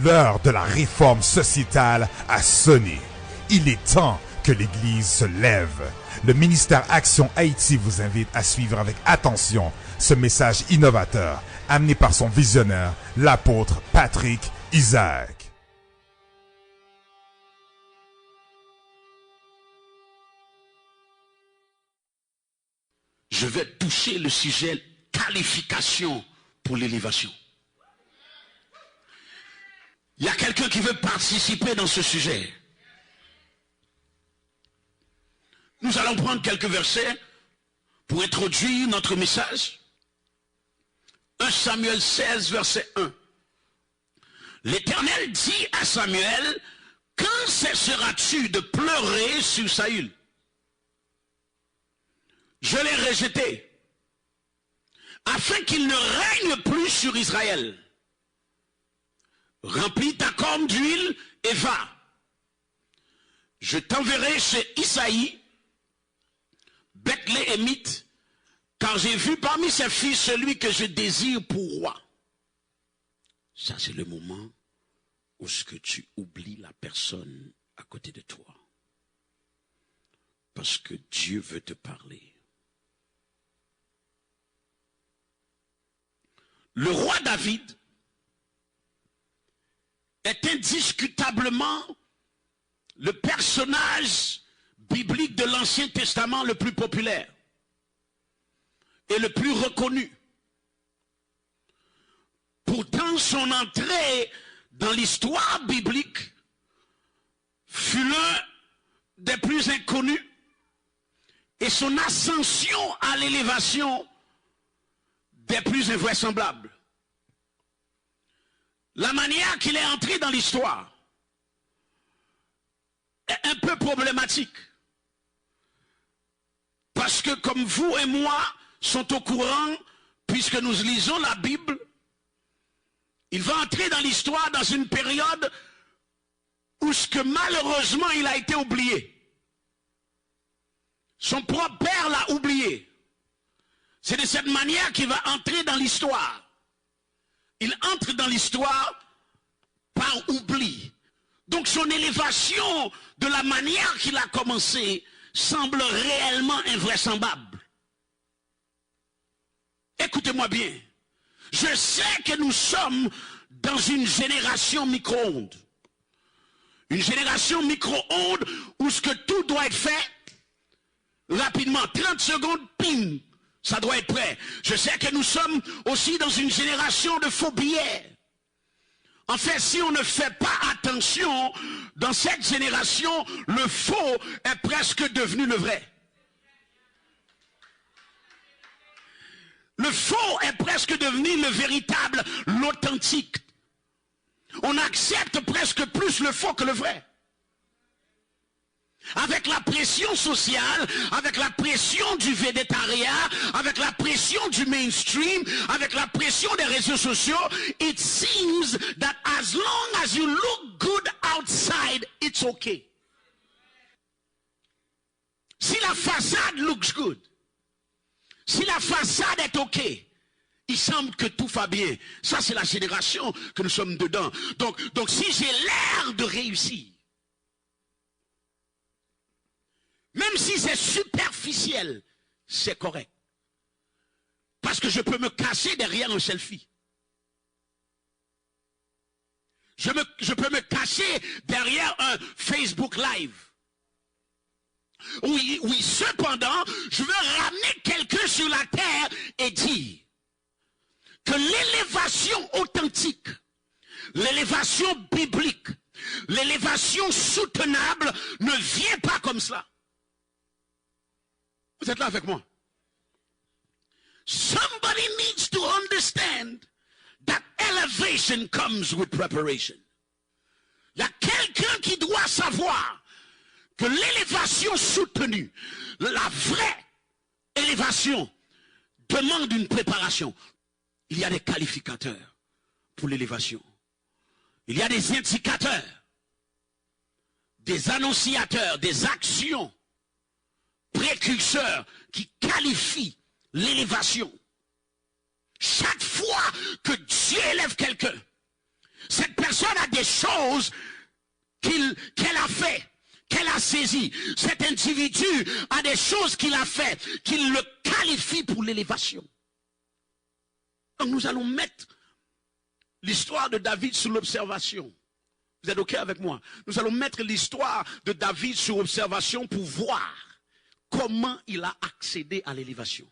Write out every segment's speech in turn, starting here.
L'heure de la réforme sociétale a sonné. Il est temps que l'Église se lève. Le ministère Action Haïti vous invite à suivre avec attention ce message innovateur amené par son visionnaire, l'apôtre Patrick Isaac. Je vais toucher le sujet qualification pour l'élévation. Il y a quelqu'un qui veut participer dans ce sujet. Nous allons prendre quelques versets pour introduire notre message. 1 Samuel 16, verset 1. L'Éternel dit à Samuel, quand cesseras-tu de pleurer sur Saül? Je l'ai rejeté, afin qu'il ne règne plus sur Israël. Remplis ta corne d'huile et va. Je t'enverrai chez Isaïe, Bethléemite, car j'ai vu parmi ses fils celui que je désire pour roi. Ça, c'est le moment où ce que tu oublies la personne à côté de toi. Parce que Dieu veut te parler. Le roi David est indiscutablement le personnage biblique de l'Ancien Testament le plus populaire et le plus reconnu. Pourtant, son entrée dans l'histoire biblique fut l'un des plus inconnus et son ascension à l'élévation des plus invraisemblables. La manière qu'il est entré dans l'histoire est un peu problématique. Parce que comme vous et moi sont au courant, puisque nous lisons la Bible, il va entrer dans l'histoire dans une période où ce que malheureusement il a été oublié. Son propre père l'a oublié. C'est de cette manière qu'il va entrer dans l'histoire. Il entre dans l'histoire par oubli. Donc son élévation de la manière qu'il a commencé semble réellement invraisemblable. Écoutez-moi bien. Je sais que nous sommes dans une génération micro-ondes. Une génération micro-ondes où ce que tout doit être fait rapidement. 30 secondes, ping. Ça doit être prêt. Je sais que nous sommes aussi dans une génération de faux billets. En fait, si on ne fait pas attention, dans cette génération, le faux est presque devenu le vrai. Le faux est presque devenu le véritable, l'authentique. On accepte presque plus le faux que le vrai. Avec la pression sociale, avec la pression du végétariat, avec la pression du mainstream, avec la pression des réseaux sociaux, it seems that as long as you look good outside, it's okay. Si la façade looks good, si la façade est ok, il semble que tout va bien. Ça, c'est la génération que nous sommes dedans. Donc si j'ai l'air de réussir, même si c'est superficiel, c'est correct. Parce que je peux me cacher derrière un selfie. Je peux me cacher derrière un Facebook Live. Oui, cependant, je veux ramener quelqu'un sur la terre et dire que l'élévation authentique, l'élévation biblique, l'élévation soutenable ne vient pas comme cela. Vous êtes là avec moi? Somebody needs to understand that elevation comes with preparation. Il y a quelqu'un qui doit savoir que l'élévation soutenue, la vraie élévation, demande une préparation. Il y a des qualificateurs pour l'élévation. Il y a des indicateurs, des annonciateurs, des actions précurseurs qui qualifient l'élévation. Chaque fois que Dieu élève quelqu'un, cette personne a choses qu'elle a fait, qu'elle a saisi. Cet individu a des choses qu'il a fait, qu'il le qualifie pour l'élévation. Donc nous allons mettre l'histoire de David sous l'observation. Vous êtes OK avec moi? Nous allons mettre l'histoire de David sous observation pour voir comment il a accédé à l'élévation.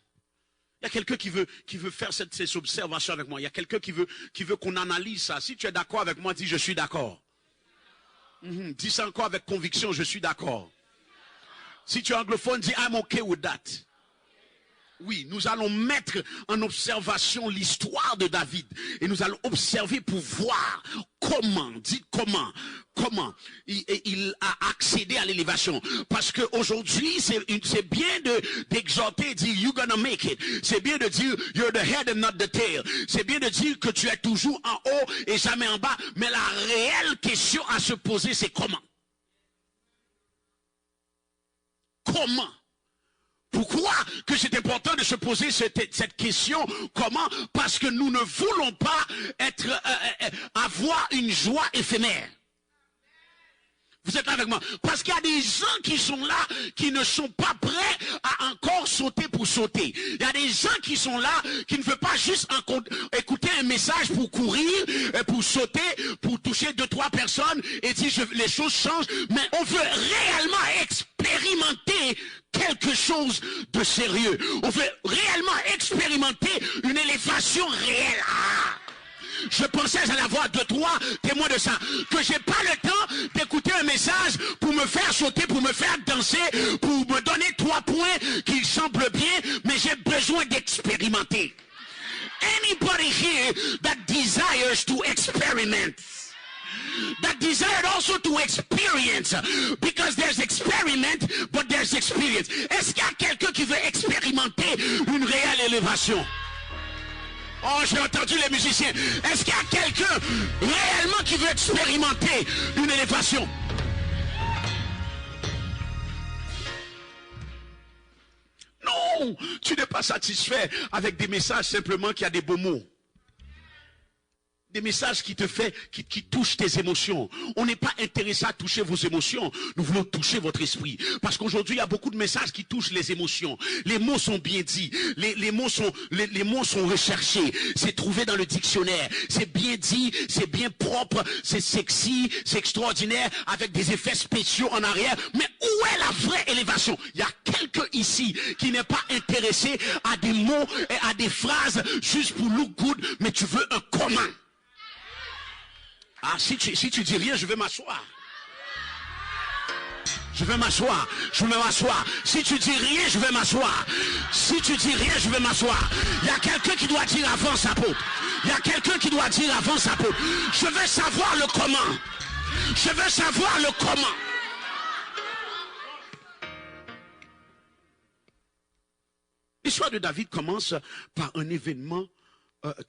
Il y a quelqu'un qui veut faire ces observations avec moi. Il y a quelqu'un qui veut qu'on analyse ça. Si tu es d'accord avec moi, dis je suis d'accord. Dis ça encore avec conviction, je suis d'accord. Si tu es anglophone, dis I'm okay with that. Oui, nous allons mettre en observation l'histoire de David. Et nous allons observer pour voir comment il a accédé à l'élévation. Parce qu'aujourd'hui, c'est bien d'exhorter, de dire you're gonna make it. C'est bien de dire you're the head and not the tail. C'est bien de dire que tu es toujours en haut et jamais en bas. Mais la réelle question à se poser, c'est comment? Comment? Pourquoi que c'est important de se poser cette question? Comment? Parce que nous ne voulons pas avoir une joie éphémère. Vous êtes avec moi? Parce qu'il y a des gens qui sont là, qui ne sont pas prêts à encore sauter pour sauter. Il y a des gens qui sont là, qui ne veulent pas juste écouter un message pour courir, pour sauter, pour toucher 2-3 personnes et dire les choses changent. Mais on veut réellement expérimenter quelque chose de sérieux. On veut réellement expérimenter une élévation réelle. Je pensais à la voix de 3 témoins de ça. Que j'ai pas le temps d'écouter un message pour me faire sauter, pour me faire danser, pour me donner 3 points qui semblent bien, mais j'ai besoin d'expérimenter. Anybody here that desires to experiment? That desired also to experience, because there's experiment, but there's experience. Est-ce qu'il y a quelqu'un qui veut expérimenter une réelle élévation? Oh, j'ai entendu les musiciens. Est-ce qu'il y a quelqu'un réellement qui veut expérimenter une élévation? Non, tu n'es pas satisfait avec des messages simplement qui a des beaux mots. Des messages qui touchent tes émotions. On n'est pas intéressé à toucher vos émotions. Nous voulons toucher votre esprit. Parce qu'aujourd'hui, il y a beaucoup de messages qui touchent les émotions. Les mots sont bien dits. Les mots sont recherchés. C'est trouvé dans le dictionnaire. C'est bien dit, c'est bien propre, c'est sexy, c'est extraordinaire, avec des effets spéciaux en arrière. Mais où est la vraie élévation? Il y a quelqu'un ici qui n'est pas intéressé à des mots et à des phrases juste pour look good, mais tu veux un commun. Ah, si tu dis rien, je vais m'asseoir. Je vais m'asseoir. Je vais m'asseoir. Si tu dis rien, je vais m'asseoir. Si tu dis rien, je vais m'asseoir. Il y a quelqu'un qui doit dire avant sa peau. Il y a quelqu'un qui doit dire avant sa peau. Je veux savoir le comment. Je veux savoir le comment. L'histoire de David commence par un événement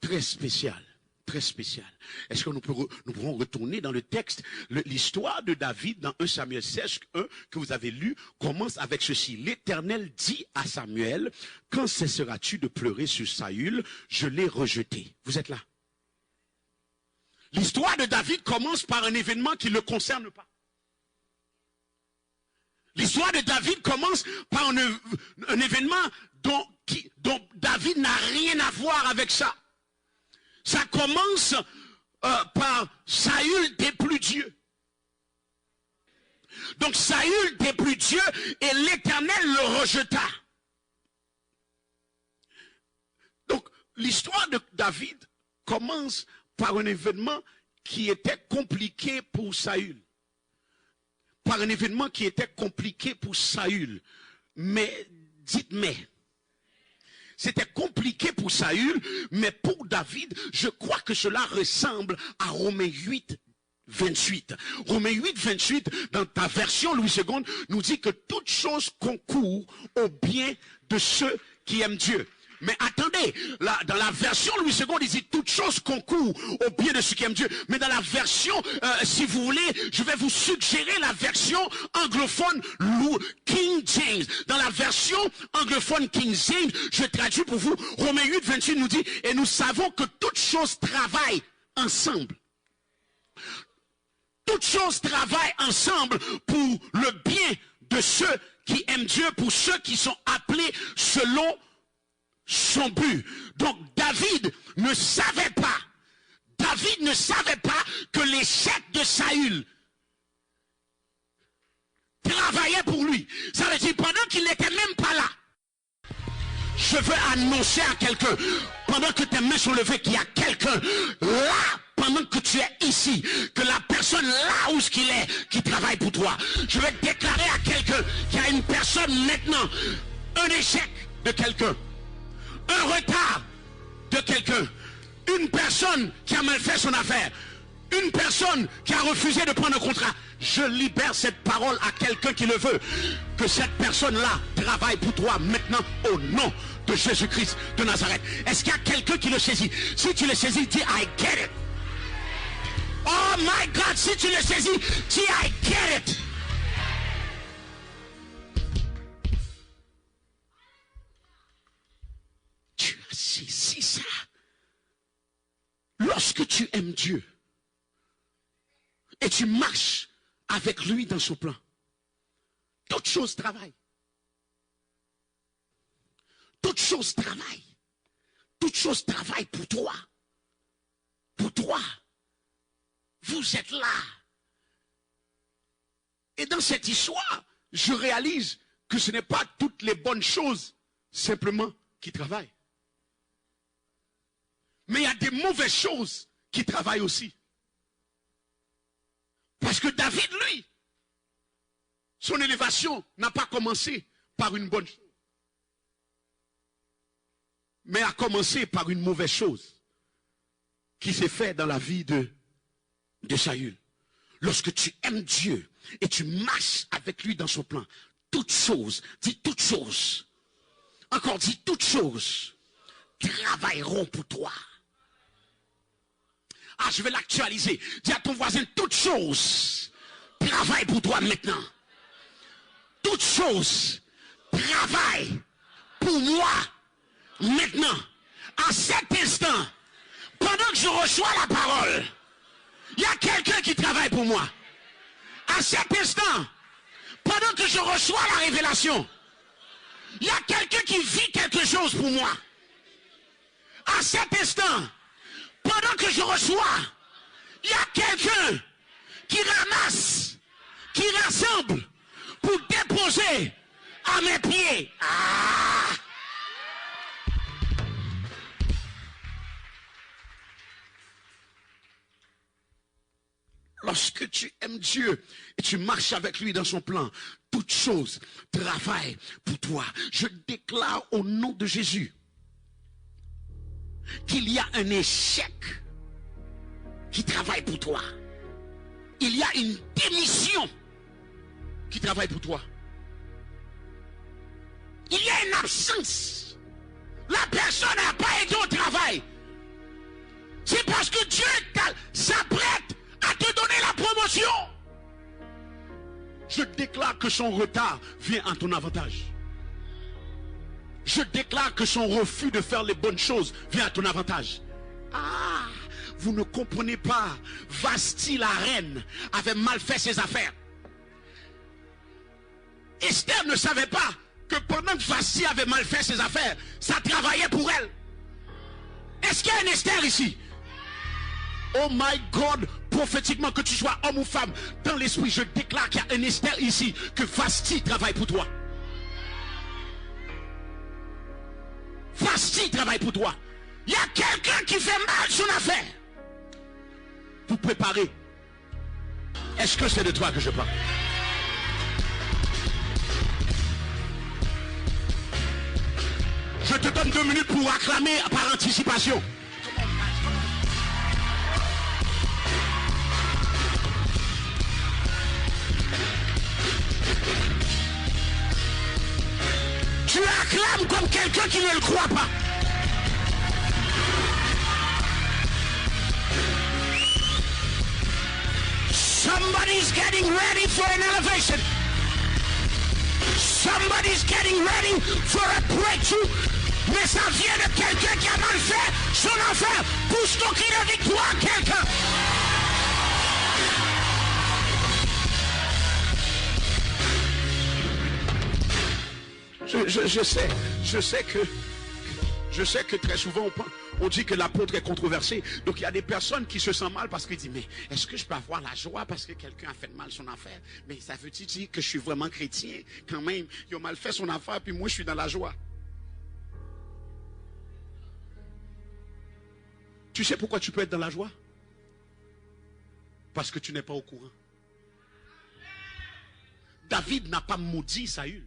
très spécial. Très spécial. Est-ce que nous pourrons retourner dans le texte? L'histoire de David dans 1 Samuel 16, 1, que vous avez lu, commence avec ceci. L'Éternel dit à Samuel, quand cesseras-tu de pleurer sur Saül? Je l'ai rejeté. Vous êtes là? L'histoire de David commence par un événement qui ne le concerne pas. L'histoire de David commence par un événement dont David n'a rien à voir avec ça. Ça commence par Saül déplut Dieu. Donc Saül déplut Dieu et l'Éternel le rejeta. Donc l'histoire de David commence par un événement qui était compliqué pour Saül. Par un événement qui était compliqué pour Saül. Mais, dites-moi. C'était compliqué pour Saül, mais pour David, je crois que cela ressemble à Romains 8, 28. Romains 8, 28, dans ta version Louis II, nous dit que toute chose concourt au bien de ceux qui aiment Dieu. Mais attendez, dans la version Louis II, il dit toute chose concourt au bien de ceux qui aiment Dieu. Mais dans la version, si vous voulez, je vais vous suggérer la version anglophone King James. Dans la version anglophone King James, je traduis pour vous, Romains 8, 28 nous dit, et nous savons que toute chose travaille ensemble. toutes choses travaillent ensemble pour le bien de ceux qui aiment Dieu, pour ceux qui sont appelés selon son but. Donc David ne savait pas que l'échec de Saül travaillait pour lui. Ça veut dire pendant qu'il n'était même pas là. Je veux annoncer à quelqu'un, pendant que tes mains sont levées, qu'il y a quelqu'un là, pendant que tu es ici, que la personne là où ce qu'il est, qui travaille pour toi. Je vais déclarer à quelqu'un qu'il y a une personne maintenant, un échec de quelqu'un, un retard de quelqu'un, une personne qui a mal fait son affaire, une personne qui a refusé de prendre un contrat. Je libère cette parole à quelqu'un qui le veut. Que cette personne-là travaille pour toi maintenant au nom de Jésus-Christ de Nazareth. Est-ce qu'il y a quelqu'un qui le saisit? Si tu le saisis, dis I get it. Oh my God, si tu le saisis, dis I get it. Tu as saisi ça. Lorsque tu aimes Dieu et tu marches avec lui dans son plan, toutes choses travaillent. Toutes choses travaillent. Toutes choses travaillent pour toi. Pour toi. Vous êtes là. Et dans cette histoire, je réalise que ce n'est pas toutes les bonnes choses simplement qui travaillent. Mais il y a des mauvaises choses qui travaillent aussi. Parce que David, lui, son élévation n'a pas commencé par une bonne chose, mais a commencé par une mauvaise chose qui s'est faite dans la vie de Saül. Lorsque tu aimes Dieu et tu marches avec lui dans son plan, toutes choses, dis toutes choses, encore dis toutes choses, travailleront pour toi. Ah, je vais l'actualiser. Dis à ton voisin, toutes choses travaillent pour toi maintenant. Toutes choses travaillent pour moi maintenant. À cet instant, pendant que je reçois la parole, il y a quelqu'un qui travaille pour moi. À cet instant, pendant que je reçois la révélation, il y a quelqu'un qui vit quelque chose pour moi. À cet instant, pendant que je reçois, il y a quelqu'un qui ramasse, qui rassemble pour déposer à mes pieds. Ah! Lorsque tu aimes Dieu et tu marches avec lui dans son plan, toutes choses travaillent pour toi. Je déclare au nom de Jésus qu'il y a un échec qui travaille pour toi. Il y a une démission qui travaille pour toi. Il y a une absence. La personne n'a pas été au travail. C'est parce que Dieu s'apprête à te donner la promotion. Je déclare que son retard vient en ton avantage. Je déclare que son refus de faire les bonnes choses vient à ton avantage. Ah, vous ne comprenez pas. Vasti, la reine, avait mal fait ses affaires. Esther ne savait pas que pendant que Vasti avait mal fait ses affaires, ça travaillait pour elle. Est-ce qu'il y a un Esther ici? Oh my God, prophétiquement, que tu sois homme ou femme, dans l'esprit, je déclare qu'il y a un Esther ici, que Vasti travaille pour toi. Vasti travaille pour toi. Il y a quelqu'un qui fait mal son affaire. Vous préparez. Est-ce que c'est de toi que je parle? Je te donne 2 minutes pour acclamer par anticipation. Tu acclames comme quelqu'un qui ne le croit pas. Somebody's getting ready for an elevation. Somebody's getting ready for a breakthrough. Mais ça vient de quelqu'un qui a mal fait son affaire. Pousse ton cri de victoire, quelqu'un. Je sais que très souvent on dit que l'apôtre est controversé. Donc il y a des personnes qui se sentent mal parce qu'ils disent, mais est-ce que je peux avoir la joie parce que quelqu'un a fait de mal son affaire? Mais ça veut-il dire que je suis vraiment chrétien? Quand même, il a mal fait son affaire, puis moi je suis dans la joie. Tu sais pourquoi tu peux être dans la joie? Parce que tu n'es pas au courant. David n'a pas maudit Saül.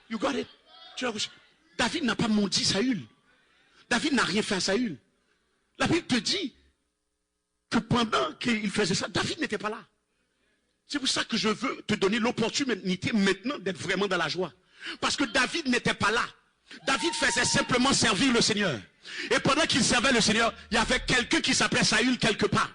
You got it? David n'a pas maudit Saül. David n'a rien fait à Saül. La Bible te dit que pendant qu'il faisait ça, David n'était pas là. C'est pour ça que je veux te donner l'opportunité maintenant d'être vraiment dans la joie. Parce que David n'était pas là. David faisait simplement servir le Seigneur. Et pendant qu'il servait le Seigneur, il y avait quelqu'un qui s'appelait Saül quelque part.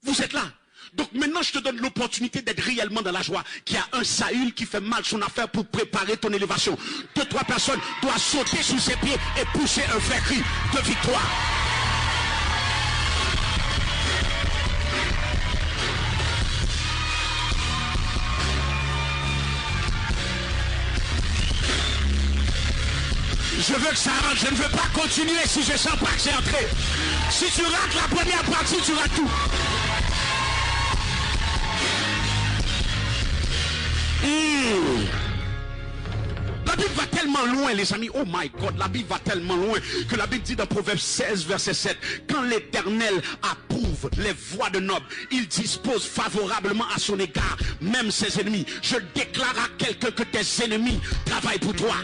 Vous êtes là. Donc maintenant je te donne l'opportunité d'être réellement dans la joie. Qu'il y a un Saül qui fait mal son affaire pour préparer ton élévation. 2-3 personnes doivent sauter sous ses pieds et pousser un vrai cri de victoire. Je veux que ça rentre, je ne veux pas continuer si je sens pas que c'est entré. Si tu rates la première partie, tu rates tout. La Bible va tellement loin, les amis. Oh my God, la Bible va tellement loin que la Bible dit dans Proverbe 16, verset 7, quand l'Éternel approuve les voies de nobles, il dispose favorablement à son égard, même ses ennemis. Je déclare à quelqu'un que tes ennemis travaillent pour toi.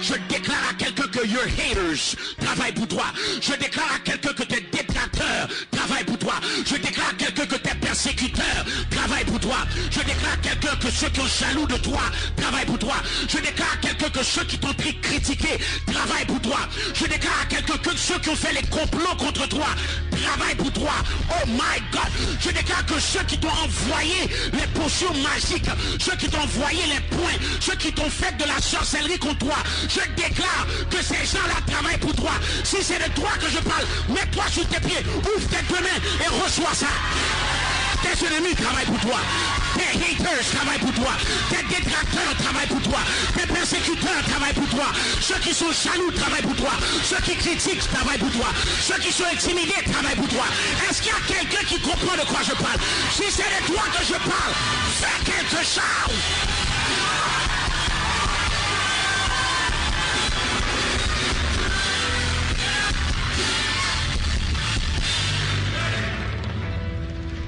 Je déclare à quelqu'un que your haters travaillent pour toi. Je déclare à quelqu'un que tes détracteurs travaillent pour toi. Je déclare à quelqu'un que tes persécuteurs travaillent pour toi. Je déclare à quelqu'un que ceux qui ont jaloux de toi travaillent pour toi. Je déclare à quelqu'un que ceux qui t'ont critiqué travaillent pour toi. Je déclare à quelqu'un que ceux qui ont fait les complots contre toi travaillent pour toi. Oh my God. Je déclare que ceux qui t'ont envoyé les potions magiques, ceux qui t'ont envoyé les points, ceux qui t'ont fait de la sorcellerie contre toi, je déclare que ces gens-là travaillent pour toi. Si c'est de toi que je parle, mets-toi sur tes pieds, ouvre tes deux mains et reçois ça. Tes ennemis travaillent pour toi. Tes haters travaillent pour toi. Tes détracteurs travaillent pour toi. Tes persécuteurs travaillent pour toi. Ceux qui sont jaloux travaillent pour toi. Ceux qui critiquent travaillent pour toi. Ceux qui sont intimidés travaillent pour toi. Est-ce qu'il y a quelqu'un qui comprend de quoi je parle? Si c'est de toi que je parle, fais quelque chose.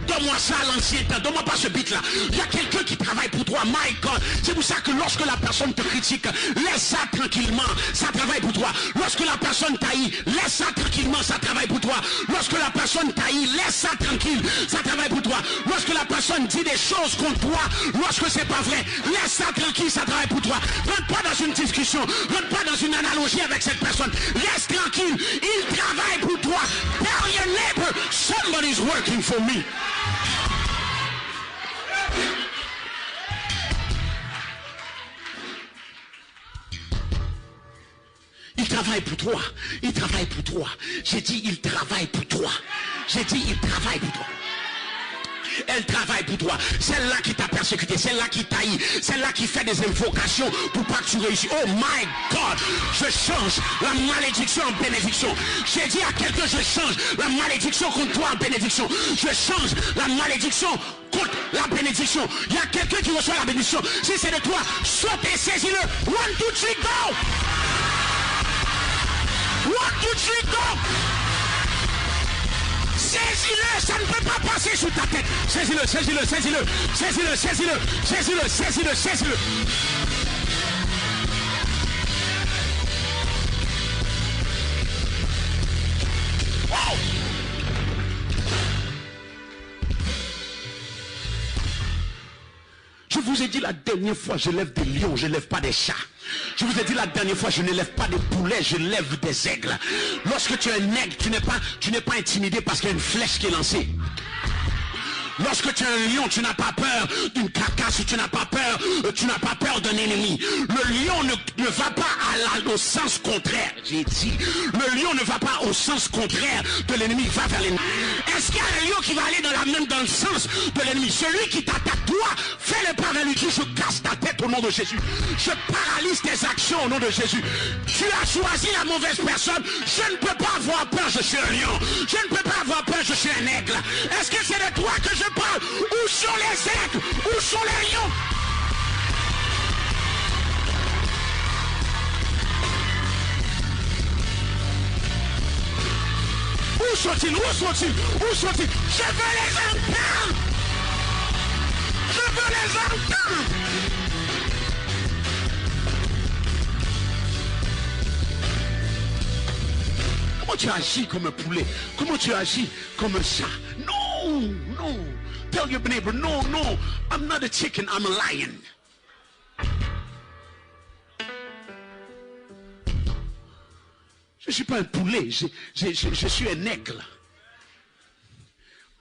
Donne-moi ça à l'ancien temps, donne-moi pas ce beat là. Il y a quelqu'un qui travaille pour toi, my God. C'est pour ça que lorsque la personne te critique, laisse ça tranquillement, ça travaille pour toi. Lorsque la personne t'haït, laisse ça tranquillement, ça travaille pour toi. Lorsque la personne t'haït, laisse ça tranquille, ça travaille pour toi. Lorsque la personne dit des choses contre toi, lorsque c'est pas vrai, laisse ça tranquille, ça travaille pour toi. Rentre pas dans une discussion, rentre pas dans une analogie avec cette personne. Laisse tranquille, il travaille pour toi. Tell your neighbor, somebody's working for me. Il travaille pour toi. Il travaille pour toi. J'ai dit il travaille pour toi. J'ai dit il travaille pour toi. Elle travaille pour toi. Celle-là qui t'a persécuté, celle-là qui t'a haï, celle-là qui fait des invocations pour pas que tu réussisses. Oh my God, je change la malédiction en bénédiction. J'ai dit à quelqu'un, je change la malédiction contre toi en bénédiction. Je change la malédiction contre la bénédiction. Il y a quelqu'un qui reçoit la bénédiction. Si c'est de toi, saute et saisis-le. 1, 2, 3, go! 1, 2, 3, go! Saisis-le, ça ne peut pas passer sous ta tête. Saisis-le, saisis-le, saisis-le, saisis-le, saisis-le, saisis-le, saisis-le, saisis-le. Wow! Je vous ai dit la dernière fois, je lève des lions, je ne lève pas des chats. Je vous ai dit la dernière fois, je ne lève pas des poulets, je lève des aigles. Lorsque tu es un aigle, tu n'es pas intimidé parce qu'il y a une flèche qui est lancée. Lorsque tu es un lion, tu n'as pas peur d'une carcasse, tu n'as pas peur d'un ennemi. Le lion ne va pas au sens contraire. J'ai dit, le lion ne va pas au sens contraire de l'ennemi, il va vers l'ennemi. Est-ce qu'il y a un lion qui va aller dans le sens de l'ennemi? Celui qui t'attaque, toi, fais le pas vers lui, dis, je casse ta tête au nom de Jésus. Je paralyse tes actions au nom de Jésus. Tu as choisi la mauvaise personne. Je ne peux pas avoir peur, je suis un lion. Je ne peux pas avoir peur, je suis un aigle. Est-ce que c'est de toi que je parle? Où sont les aigles? Où sont les lions? Où sont-ils? Où sont-ils? Où sont-ils? Je veux les entendre! Je veux les entendre! Comment tu agis comme un poulet? Comment tu agis comme un chat? Non, non. Tell your neighbor, no, no. I'm not a chicken, I'm a lion. Je ne suis pas un poulet, je suis un aigle.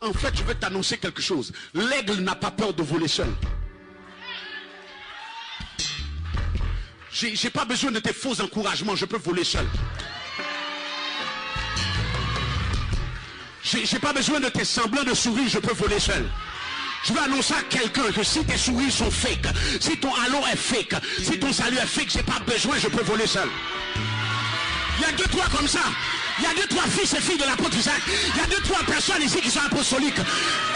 En fait, je vais t'annoncer quelque chose. L'aigle n'a pas peur de voler seul. J'ai pas besoin de tes faux encouragements, je peux voler seul. J'ai pas besoin de tes semblants de sourire, je peux voler seul. Je veux annoncer à quelqu'un que si tes sourires sont fake, si ton halo est fake, si ton salut est fake, j'ai pas besoin, je peux voler seul. Il y a 2-3 comme ça. Il y a 2-3 fils et filles de l'apôtre Isaac. Il y a 2-3 personnes ici qui sont apostoliques.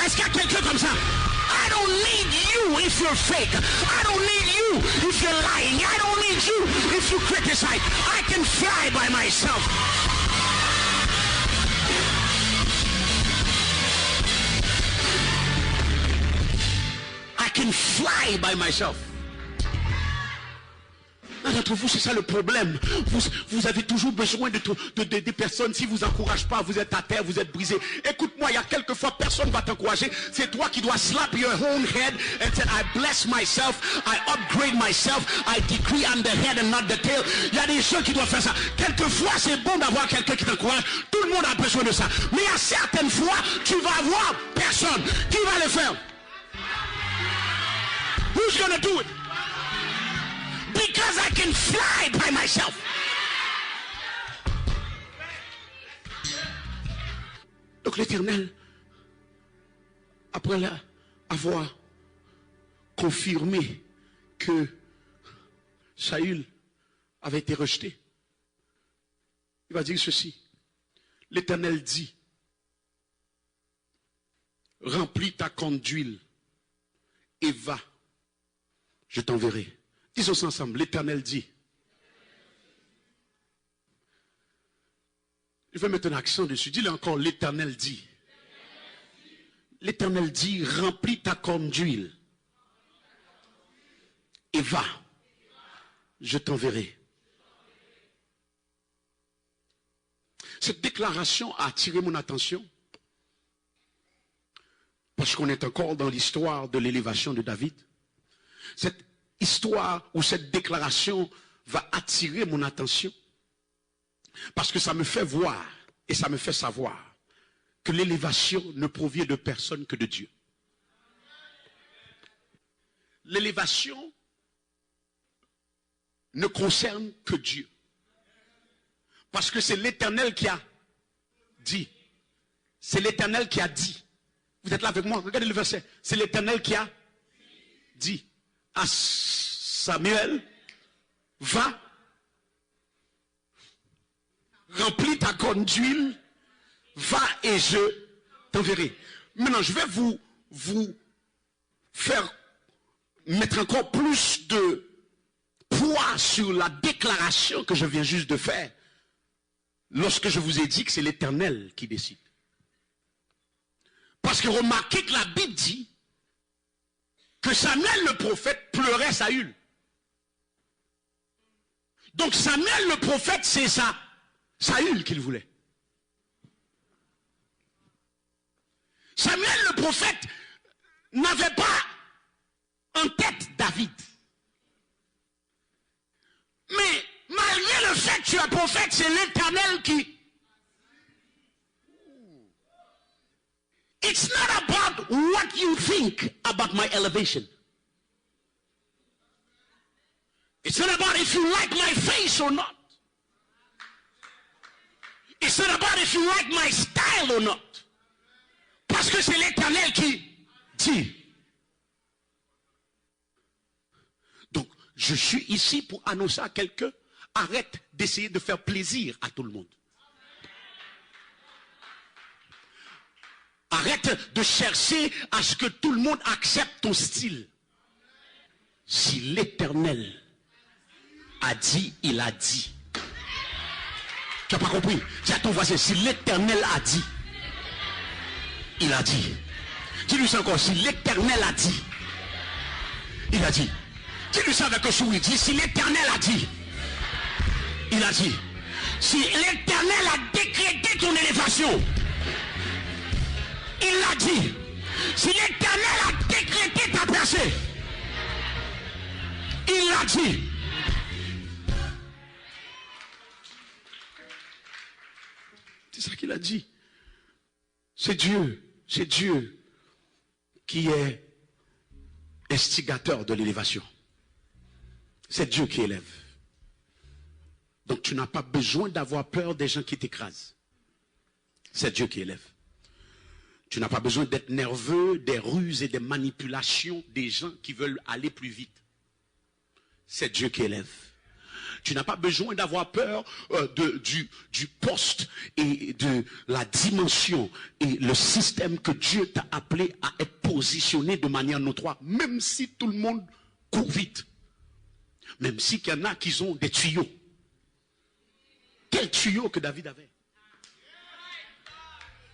Est-ce qu'il y a quelqu'un comme ça? I don't need you if you're fake. I don't need you if you're lying. I don't need you if you criticize. I can fly by myself. I can fly by myself. D'entre vous, c'est ça le problème. Vous avez toujours besoin des personnes. Si vous encouragez pas, vous êtes à terre, vous êtes brisé. Écoute-moi, il y a quelquefois personne va t'encourager. C'est toi qui dois slap your own head and say, I bless myself, I upgrade myself, I decree I'm the head and not the tail. Il y a des gens qui doivent faire ça. Quelquefois, c'est bon d'avoir quelqu'un qui t'encourage. Tout le monde a besoin de ça. Mais à certaines fois, tu vas avoir personne. Qui va le faire? Who's gonna do it? Because I can fly by myself. Donc l'Éternel, après avoir confirmé que Saül avait été rejeté, il va dire ceci. L'Éternel dit, remplis ta canne d'huile et va, je t'enverrai. Disons ensemble, l'Éternel dit. Je vais mettre un accent dessus. Dis-le encore, l'Éternel dit. L'Éternel dit, remplis ta corne d'huile. Et va, je t'enverrai. Cette déclaration a attiré mon attention. Parce qu'on est encore dans l'histoire de l'élévation de David. Cette histoire ou cette déclaration va attirer mon attention parce que ça me fait voir et ça me fait savoir que l'élévation ne provient de personne que de Dieu. L'élévation ne concerne que Dieu parce que c'est l'Éternel qui a dit. C'est l'Éternel qui a dit. Vous êtes là avec moi, regardez le verset. C'est l'Éternel qui a dit à Samuel, va, remplis ta corne d'huile, va et je t'enverrai. Maintenant, je vais vous faire mettre encore plus de poids sur la déclaration que je viens juste de faire lorsque je vous ai dit que c'est l'Éternel qui décide. Parce que remarquez que la Bible dit que Samuel le prophète pleurait Saül. Donc Samuel le prophète, c'est ça, Saül qu'il voulait. Samuel le prophète n'avait pas en tête David. Mais malgré le fait que tu es un prophète, c'est l'Éternel qui... It's not about what you think about my elevation. It's not about if you like my face or not. It's not about if you like my style or not. Parce que c'est l'Éternel qui dit. Donc, je suis ici pour annoncer à quelqu'un, arrête d'essayer de faire plaisir à tout le monde. Arrête de chercher à ce que tout le monde accepte ton style. Si l'Éternel a dit, il a dit. Tu n'as pas compris? Dis à ton voisin, si l'Éternel a dit, il a dit. Dis-lui ça encore, si l'Éternel a dit, il a dit. Dis-lui ça avec un sourire, dis, si l'Éternel a dit, il a dit. Si l'Éternel a décrété ton élévation, il l'a dit. Si l'Éternel a décrété ta percée, il l'a dit. C'est ça qu'il a dit. C'est Dieu qui est instigateur de l'élévation. C'est Dieu qui élève. Donc tu n'as pas besoin d'avoir peur des gens qui t'écrasent. C'est Dieu qui élève. Tu n'as pas besoin d'être nerveux des ruses et des manipulations des gens qui veulent aller plus vite. C'est Dieu qui élève. Tu n'as pas besoin d'avoir peur du poste et de la dimension et le système que Dieu t'a appelé à être positionné de manière notoire. Même si tout le monde court vite. Même s'il y en a qui ont des tuyaux. Quel tuyau que David avait?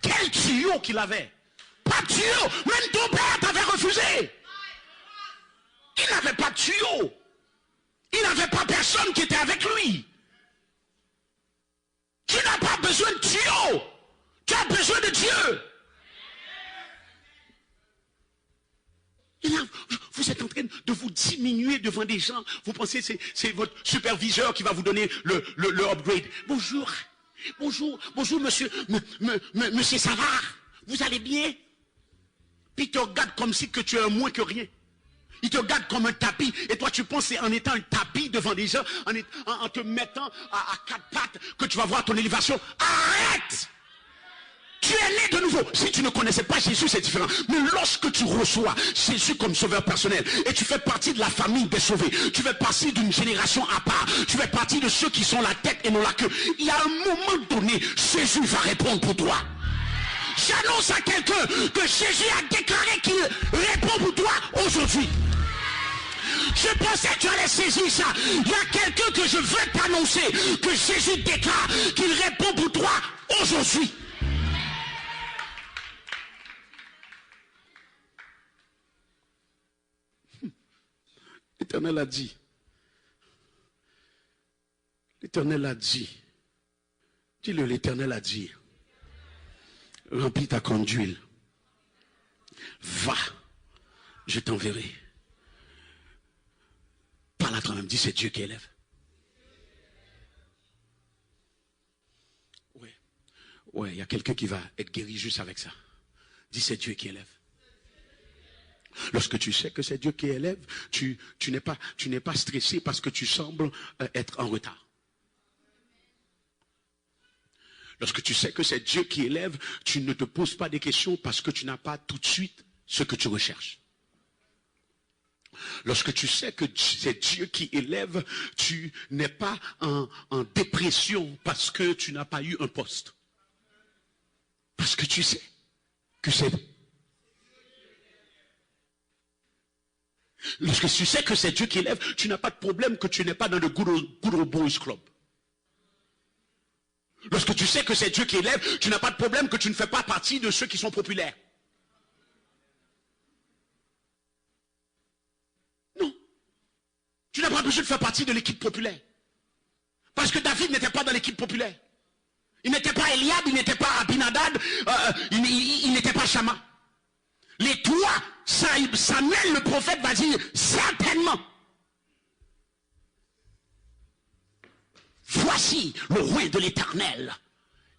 Quel tuyau qu'il avait? Pas de tuyau. Même ton père t'avait refusé. Il n'avait pas de tuyau. Il n'avait pas personne qui était avec lui. Tu n'as pas besoin de tuyau. Tu as besoin de Dieu. Et là, vous êtes en train de vous diminuer devant des gens. Vous pensez que c'est votre superviseur qui va vous donner le upgrade. Bonjour. Bonjour, bonjour monsieur, monsieur Savard. Vous allez bien? Puis il te regarde comme si que tu es un moins que rien. Il te regarde comme un tapis. Et toi, tu penses en étant un tapis devant des gens, en te mettant à quatre pattes, que tu vas voir ton élévation. Arrête! Tu es né de nouveau. Si tu ne connaissais pas Jésus, c'est différent. Mais lorsque tu reçois Jésus comme sauveur personnel, et tu fais partie de la famille des sauvés, tu fais partie d'une génération à part, tu fais partie de ceux qui sont la tête et non la queue, il y a un moment donné, Jésus va répondre pour toi. J'annonce à quelqu'un que Jésus a déclaré qu'il répond pour toi aujourd'hui. Je pensais que tu allais saisir ça. Il y a quelqu'un que je veux t'annoncer que Jésus déclare qu'il répond pour toi aujourd'hui. L'Éternel a dit. L'Éternel a dit. Dis-le, l'Éternel a dit. Remplis ta corne d'huile. Va, je t'enverrai. Parle à toi-même, dis c'est Dieu qui élève. Ouais, il y a quelqu'un qui va être guéri juste avec ça. Dis c'est Dieu qui élève. Lorsque tu sais que c'est Dieu qui élève, tu n'es pas stressé parce que tu sembles être en retard. Lorsque tu sais que c'est Dieu qui élève, tu ne te poses pas des questions parce que tu n'as pas tout de suite ce que tu recherches. Lorsque tu sais que c'est Dieu qui élève, tu n'es pas en dépression parce que tu n'as pas eu un poste. Parce que tu sais que c'est... Lorsque tu sais que c'est Dieu qui élève, tu n'as pas de problème que tu n'es pas dans le Good Old Boys Club. Lorsque tu sais que c'est Dieu qui élève, tu n'as pas de problème que tu ne fais pas partie de ceux qui sont populaires. Non. Tu n'as pas besoin de faire partie de l'équipe populaire. Parce que David n'était pas dans l'équipe populaire. Il n'était pas Eliab, il n'était pas Abinadab, il n'était pas Shama. Les trois, Samuel le prophète va dire certainement. Voici le roi de l'Éternel.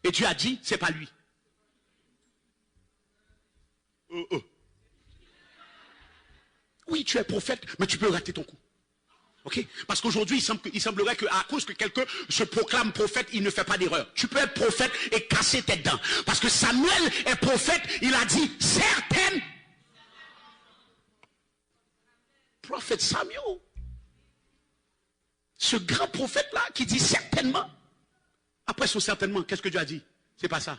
Et Dieu a dit, c'est pas lui. Oui, tu es prophète, mais tu peux rater ton coup. Ok? Parce qu'aujourd'hui, il semblerait qu'à cause que quelqu'un se proclame prophète, il ne fait pas d'erreur. Tu peux être prophète et casser tes dents. Parce que Samuel est prophète, il a dit certaines. Prophète Samuel. Ce grand prophète-là qui dit certainement. Après son certainement, qu'est-ce que Dieu a dit? C'est pas ça.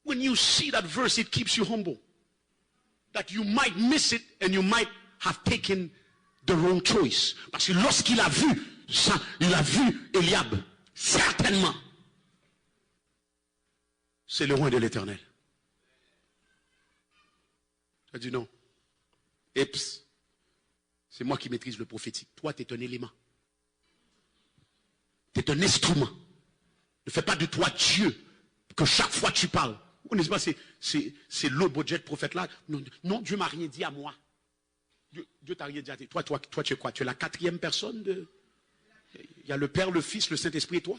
When you see that verse, it keeps you humble. That you might miss it and you might have taken the wrong choice. Parce que lorsqu'il a vu ça, il a vu Eliab, certainement. C'est le roi de l'Éternel. Il a dit non. Eps, c'est moi qui maîtrise le prophétique. Toi, tu es un élément. Tu es un instrument. Ne fais pas de toi Dieu, que chaque fois tu parles. Vous n'est-ce pas, c'est low budget prophète là. Non, non, Dieu m'a rien dit à moi. Dieu t'a rien dit à toi. Toi, tu es quoi? Tu es la quatrième personne de... Il y a le Père, le Fils, le Saint-Esprit et toi.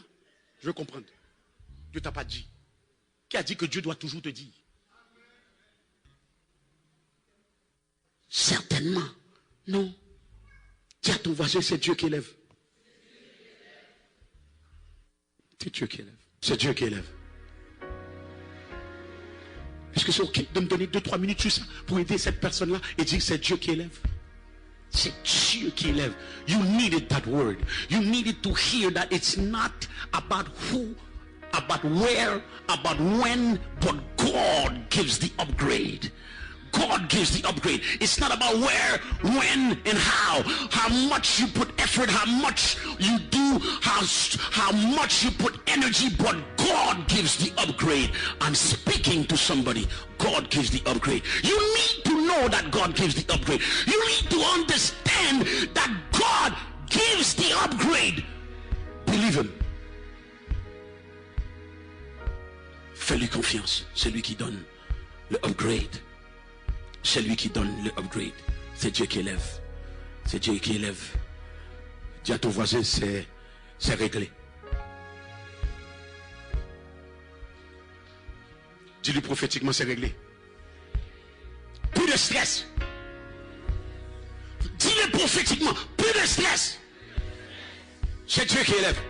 Je veux comprendre. Dieu t'a pas dit. Qui a dit que Dieu doit toujours te dire? Certainement. Non. Dis à ton voisin, c'est Dieu qui élève. C'est Dieu qui élève. C'est Dieu qui élève. Est-ce que c'est ok de me donner 2-3 minutes juste pour aider cette personne-là et dire que c'est Dieu qui élève? C'est Dieu qui élève. You needed that word. You needed to hear that it's not about who, about where, about when, but God gives the upgrade. God gives the upgrade. It's not about where, when, and how much you put effort, how much you do, how much you put energy, but God gives the upgrade. I'm speaking to somebody. God gives the upgrade. You need to know that God gives the upgrade. You need to understand that God gives the upgrade. Believe him. Fais-lui confiance. C'est lui qui donne le upgrade. C'est lui qui donne le upgrade. C'est Dieu qui élève. C'est Dieu qui élève. Dis à ton voisin, c'est réglé. Dis-lui prophétiquement, c'est réglé. Plus de stress. Dis-le prophétiquement, plus de stress. C'est Dieu qui élève.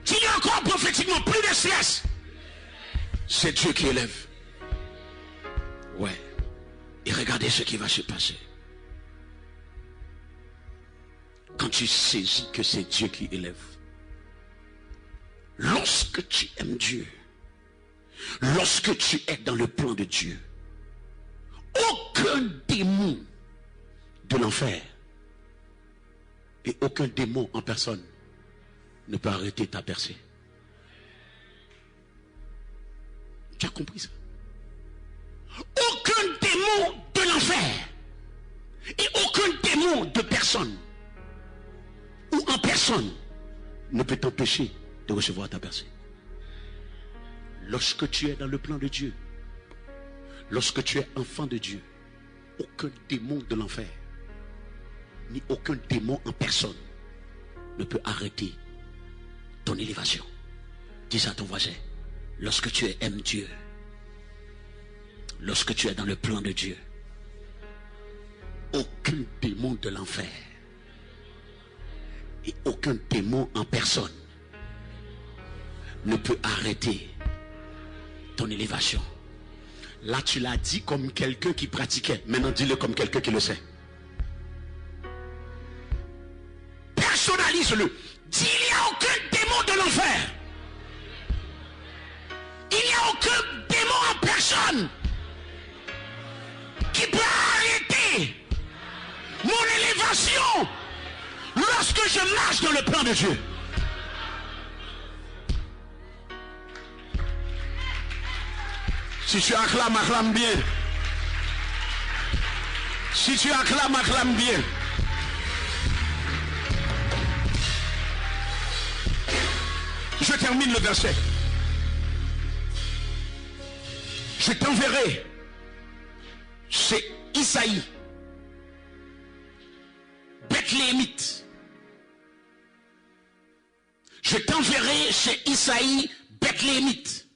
Dis-le encore prophétiquement, plus de stress. C'est Dieu qui élève. Ouais. Et regardez ce qui va se passer. Quand tu saisis que c'est Dieu qui élève. Lorsque tu aimes Dieu. Lorsque tu es dans le plan de Dieu. Aucun démon de l'enfer. Et aucun démon en personne ne peut arrêter ta percée. Tu as compris ça? Aucun démon de l'enfer et aucun démon de personne ou en personne ne peut t'empêcher de recevoir ta percée. Lorsque tu es dans le plan de Dieu, lorsque tu es enfant de Dieu, aucun démon de l'enfer ni aucun démon en personne ne peut arrêter ton élévation. Dis à ton voisin, lorsque tu aimes Dieu, lorsque tu es dans le plan de Dieu, aucun démon de l'enfer et aucun démon en personne ne peut arrêter ton élévation. Là, tu l'as dit comme quelqu'un qui pratiquait. Maintenant, dis-le comme quelqu'un qui le sait. Personnalise-le. Dis, il n'y a aucun démon de l'enfer. Il n'y a aucun démon en personne qui peut arrêter mon élévation lorsque je marche dans le plan de Dieu. Si tu acclames, acclame bien. Si tu acclames, acclame bien. Je termine le verset. Je t'enverrai. C'est Isaïe, Bethléemite. Je t'enverrai chez Isaïe, Bethléemite.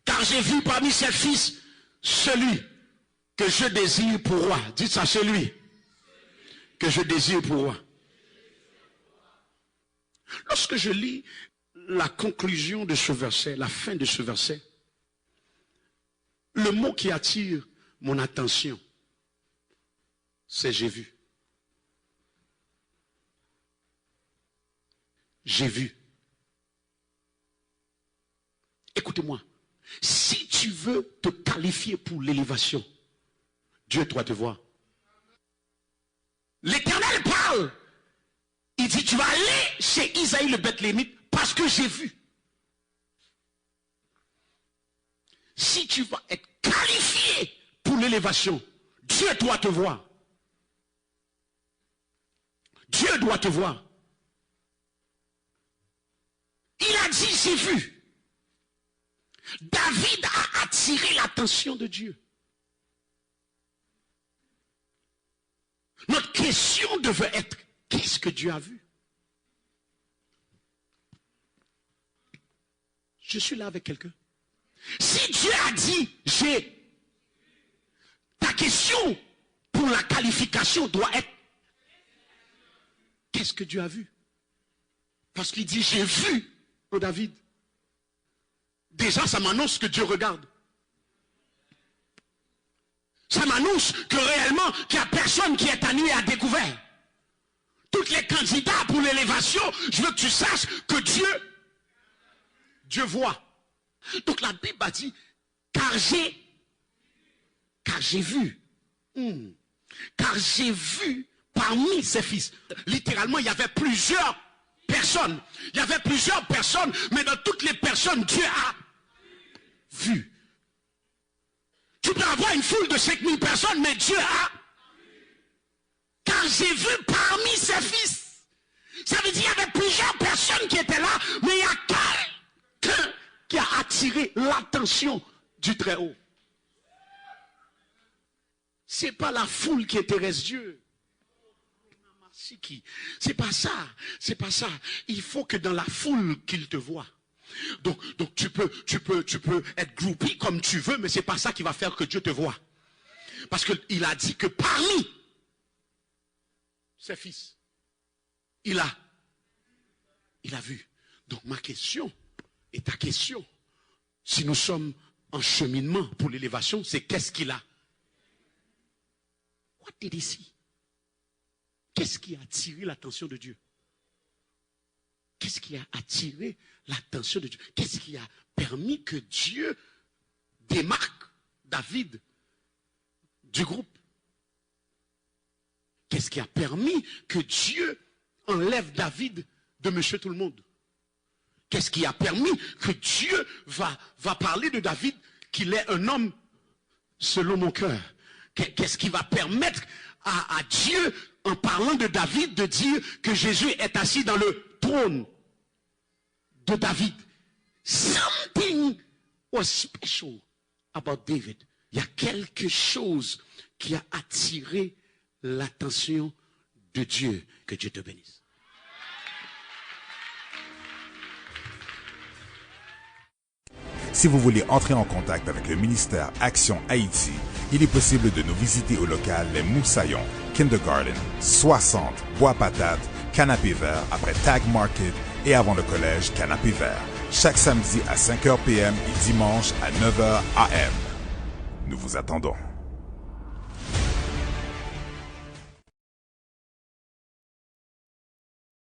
Car j'ai vu parmi ses fils celui que je désire pour roi. Dites ça chez lui. Que je désire pour roi. Lorsque je lis la conclusion de ce verset, la fin de ce verset, le mot qui attire mon attention, c'est j'ai vu. J'ai vu. Écoutez-moi, si tu veux te qualifier pour l'élévation, Dieu doit te voir. L'Éternel parle. Il dit, tu vas aller chez Isaïe le Bethléemite parce que j'ai vu. Si tu vas être qualifié pour l'élévation, Dieu doit te voir. Dieu doit te voir. Il a dit, j'ai vu. David a attiré l'attention de Dieu. Notre question devait être, qu'est-ce que Dieu a vu? Je suis là avec quelqu'un. Si Dieu a dit, j'ai, ta question pour la qualification doit être, qu'est-ce que Dieu a vu? Parce qu'il dit, j'ai vu en David. Déjà, ça m'annonce que Dieu regarde. Ça m'annonce que réellement, qu'il n'y a personne qui est à nu et à découvert. Tous les candidats pour l'élévation, je veux que tu saches que Dieu voit. Donc la Bible a dit, car j'ai vu. Car j'ai vu parmi ses fils. Littéralement, il y avait plusieurs personnes. Il y avait plusieurs personnes, mais dans toutes les personnes, Dieu a vu. Tu peux avoir une foule de 5000 personnes, mais Dieu a. Car j'ai vu parmi ses fils. Ça veut dire qu'il y avait plusieurs personnes qui étaient là, mais il y a quelqu'un qui a attiré l'attention du Très-Haut. C'est pas la foule qui intéresse Dieu. C'est pas ça. C'est pas ça. Il faut que dans la foule qu'il te voit. Donc tu peux être groupé comme tu veux, mais c'est pas ça qui va faire que Dieu te voit. Parce qu'il a dit que parmi ses fils, il a vu. Donc ma question et ta question, si nous sommes en cheminement pour l'élévation, c'est qu'est-ce qu'il a? What did he see? Qu'est-ce qui a attiré l'attention de Dieu? Qu'est-ce qui a attiré l'attention de Dieu? Qu'est-ce qui a permis que Dieu démarque David du groupe? Qu'est-ce qui a permis que Dieu enlève David de Monsieur Tout-le-Monde? Qu'est-ce qui a permis que Dieu va parler de David qu'il est un homme selon mon cœur? Qu'est-ce qui va permettre à Dieu, en parlant de David, de dire que Jésus est assis dans le trône de David? Something was special about David. Il y a quelque chose qui a attiré l'attention de Dieu. Que Dieu te bénisse. Si vous voulez entrer en contact avec le ministère Action Haïti, il est possible de nous visiter au local Les Moussaillons, Kindergarten, 60, Bois-Patate, Canapé Vert, après Tag Market et avant le collège Canapé Vert. Chaque samedi à 5h PM et dimanche à 9h AM. Nous vous attendons.